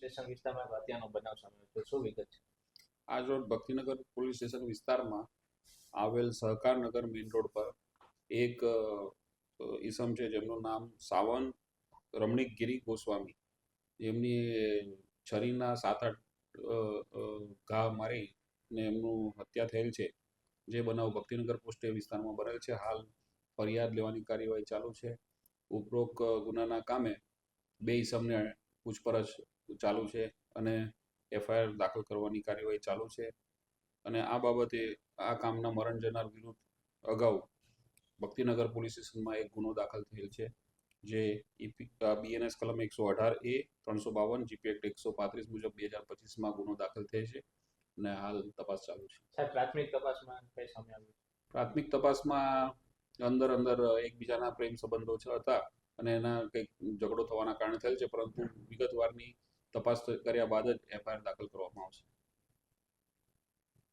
Station વિસ્તારમાં હત્યાનો બનાવ સામે આવ્યો છે, શું વિગત છે? આજ રોજ ભક્તિનગર પોલીસ સ્ટેશન વિસ્તારમાં આવેલ સહકારનગર મેઇન રોડ પર એક ઈસમ છે જેમનું નામ સાવન રમણીકગીરી ગોસ્વામી, જેમની છરીના 7-8 ઘા મારીને એમનું હત્યા થયેલ છે. જે બનાવ ભક્તિનગર પોસ્ટ વિસ્તારમાં બનેલ છે. હાલ ફરિયાદ લેવાની કાર્યવાહી ચાલુ છે. ઉપરોક્ત ગુનાના કામે 2 ઈસમને પૂછપરછ ચાલુ છે અને FIR દાખલ કરવાની કાર્યવાહી ચાલુ છે. અને આ બાબતે આ કામના મરણ જનાર વિરુદ્ધ અગાઉ ભક્તિનગર પોલીસ સ્ટેશનમાં એક ગુનો દાખલ થયેલ છે, જે BNS કલમ 118A 352 GP એક્ટ 135 મુજબ 2025માં ગુનો દાખલ થયો છે અને હાલ તપાસ ચાલુ છે. સાહેબ, પ્રાથમિક તપાસમાં કઈ સામે આવ્યું? પ્રાથમિક તપાસમાં અંદર એકબીજાના પ્રેમ સંબંધો હતા અને એના કંઈક ઝઘડો થવાના કારણે થયેલ છે, પરંતુ વિગતવારની તપાસ કર્યા બાદ જ FIR દાખલ કરવામાં આવશે.